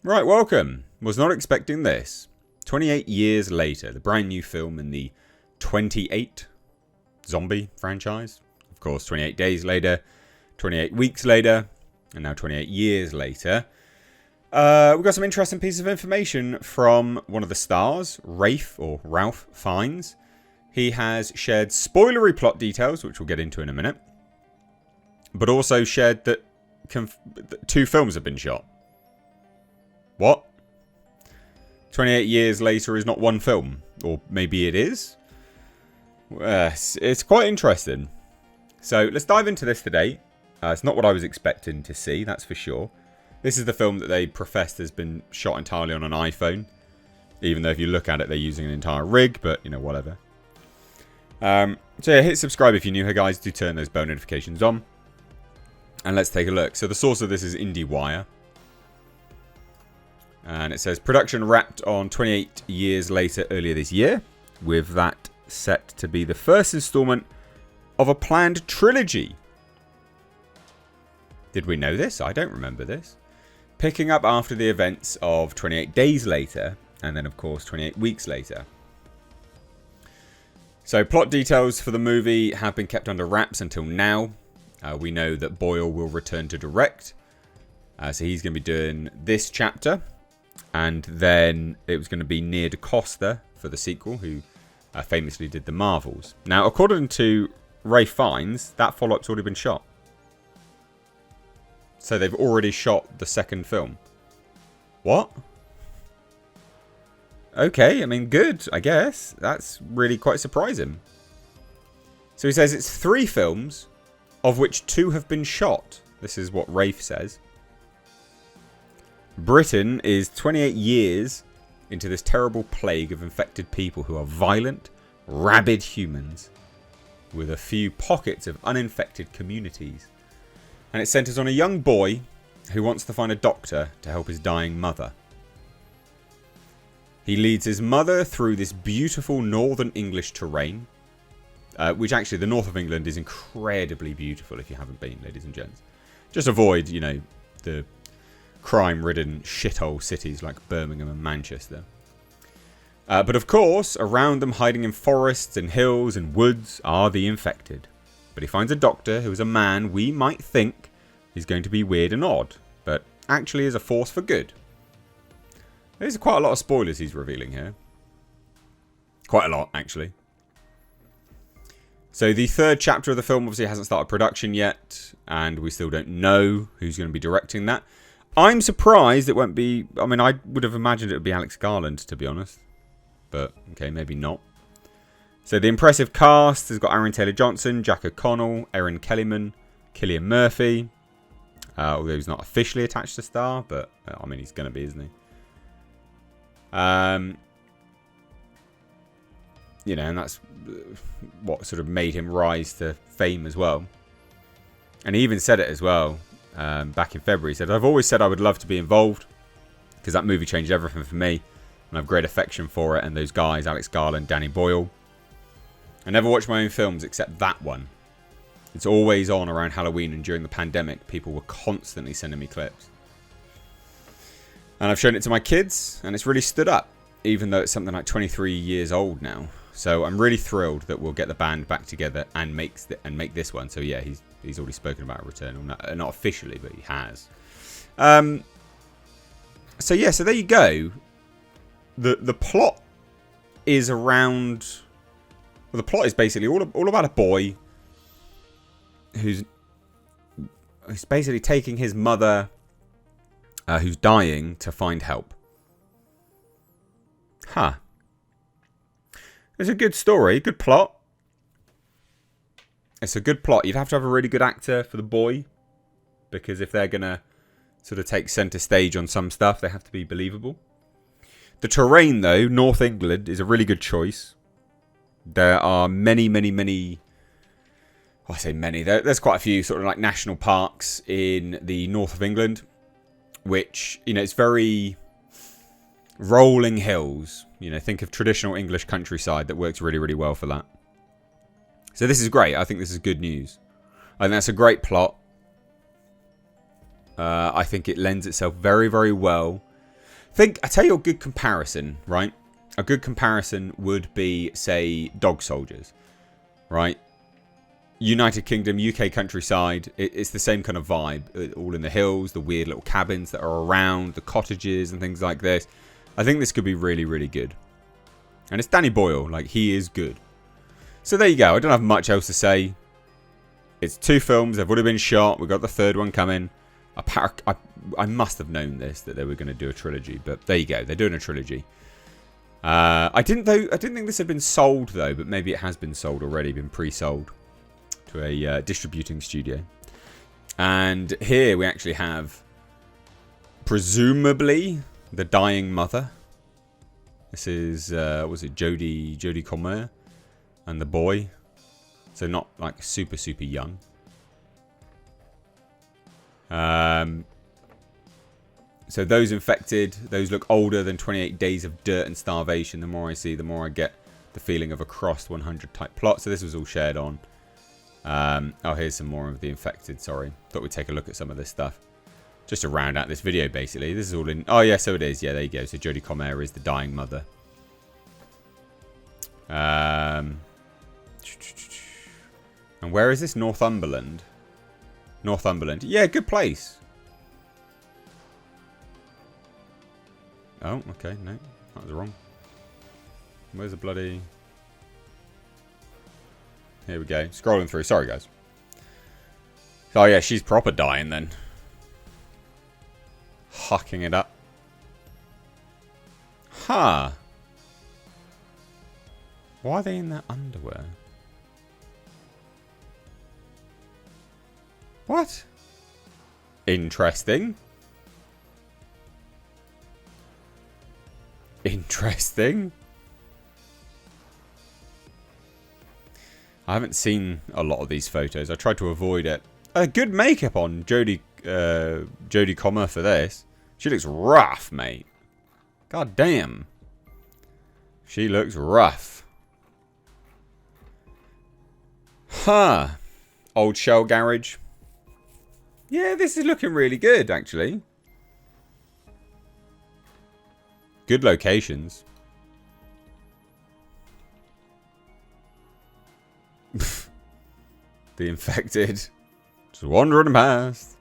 Right, welcome. Was not expecting this. 28 years later, the brand new film in the 28 zombie franchise. Of course, 28 days later, 28 weeks later, and now 28 years later. We've got some interesting pieces of information from one of the stars, Ralph Fiennes. He has shared spoilery plot details, which we'll get into in a minute, but also shared that 2 films have been shot. What? 28 years later is not one film. Or maybe it is? It's quite interesting. So let's dive into this today. It's not what I was expecting to see, that's for sure. This is the film that they professed has been shot entirely on an iPhone. Even though if you look at it, they're using an entire rig, but, you know, whatever. So yeah, hit subscribe if you're new here, guys. Do turn those bell notifications on. And let's take a look. So the source of this is IndieWire. And it says, production wrapped on 28 years later earlier this year, with that set to be the first installment of a planned trilogy. Did we know this? I don't remember this. Picking up after the events of 28 days later, and then of course 28 weeks later. So plot details for the movie have been kept under wraps until now. We know that Boyle will return to direct. So he's going to be doing this chapter. And then it was going to be Nia DaCosta for the sequel, who famously did The Marvels. Now, according to Ralph Fiennes, that follow-up's already been shot. So they've already shot the second film. What? Okay, I mean, good, I guess. That's really quite surprising. So he says it's 3 films, of which 2 have been shot. This is what Rafe says. Britain is 28 years into this terrible plague of infected people who are violent, rabid humans with a few pockets of uninfected communities. And it centres on a young boy who wants to find a doctor to help his dying mother. He leads his mother through this beautiful northern English terrain, which actually the north of England is incredibly beautiful if you haven't been, ladies and gents. Just avoid, you know, the crime-ridden shithole cities like Birmingham and Manchester. But of course, around them, hiding in forests and hills and woods, are the infected. But he finds a doctor who is a man we might think is going to be weird and odd, but actually is a force for good. There's quite a lot of spoilers he's revealing here. Quite a lot, actually. So the 3rd chapter of the film obviously hasn't started production yet, and we still don't know who's going to be directing that. I'm surprised it won't be... I mean, I would have imagined it would be Alex Garland, to be honest. But, okay, maybe not. So the impressive cast has got Aaron Taylor-Johnson, Jack O'Connell, Erin Kellyman, Cillian Murphy. Although he's not officially attached to star, but, I mean, he's going to be, isn't he? You know, and that's what sort of made him rise to fame as well. And he even said it as well. Back in February, he said, I've always said I would love to be involved because that movie changed everything for me and I have great affection for it and those guys, Alex Garland, Danny Boyle. I never watched my own films except that one. It's always on around Halloween, and during the pandemic people were constantly sending me clips. And I've shown it to my kids and it's really stood up, even though it's something like 23 years old now. So I'm really thrilled that we'll get the band back together and make this one. So yeah, he's already spoken about a return. Not officially, but he has. So yeah, so there you go. The plot is around... Well, the plot is basically all about a boy who's basically taking his mother, who's dying, to find help. Huh. It's a good story, good plot. It's a good plot. You'd have to have a really good actor for the boy, because if they're going to sort of take centre stage on some stuff, they have to be believable. The terrain, though, North England, is a really good choice. There are many... Well, I say many. There's quite a few sort of like national parks in the north of England, which, you know, it's very rolling hills. You know, think of traditional English countryside. That works really, really well for that. So this is great. I think this is good news. I think that's a great plot. I think it lends itself very, very well I tell you a good comparison, right? A good comparison would be, say, Dog Soldiers, right? United Kingdom, UK countryside. It's the same kind of vibe. All in the hills, the weird little cabins that are around, the cottages and things like this. I think this could be really, really good. And it's Danny Boyle. Like, he is good. So there you go. I don't have much else to say. It's 2 films. They've already been shot. We've got the 3rd one coming. I must have known this, that they were going to do a trilogy. But there you go. They're doing a trilogy. I didn't think this had been sold, though. But maybe it has been sold already. Been pre-sold to a distributing studio. And here we actually have, presumably, the dying mother. This is, was it Jodie Comer and the boy. So not like super, super young. So those infected, those look older than 28 days of dirt and starvation. The more I see, the more I get the feeling of a crossed 100 type plot. So this was all shared on. Oh, here's some more of the infected. Sorry. Thought we'd take a look at some of this stuff. Just to round out this video, basically. This is all in... Oh, yeah, so it is. Yeah, there you go. So Jodie Comer is the dying mother. And where is this? Northumberland. Northumberland. Yeah, good place. Oh, okay. No, that was wrong. Where's the bloody... Here we go. Scrolling through. Sorry, guys. Oh, yeah, she's proper dying then. Hucking it up. Huh. Why are they in their underwear? What? Interesting. Interesting. I haven't seen a lot of these photos. I tried to avoid it. Good makeup on Jodie Comer for this. She looks rough, mate. God damn. She looks rough. Huh. Old shell garage. Yeah, this is looking really good, actually. Good locations. The infected. Just wandering past.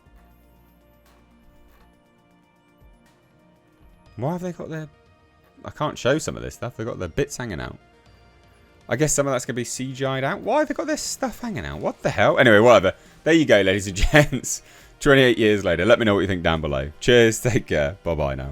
Why have they got their... I can't show some of this stuff. They've got their bits hanging out. I guess some of that's going to be CGI'd out. Why have they got their stuff hanging out? What the hell? Anyway, whatever. There you go, ladies and gents. 28 years later. Let me know what you think down below. Cheers. Take care. Bye-bye now.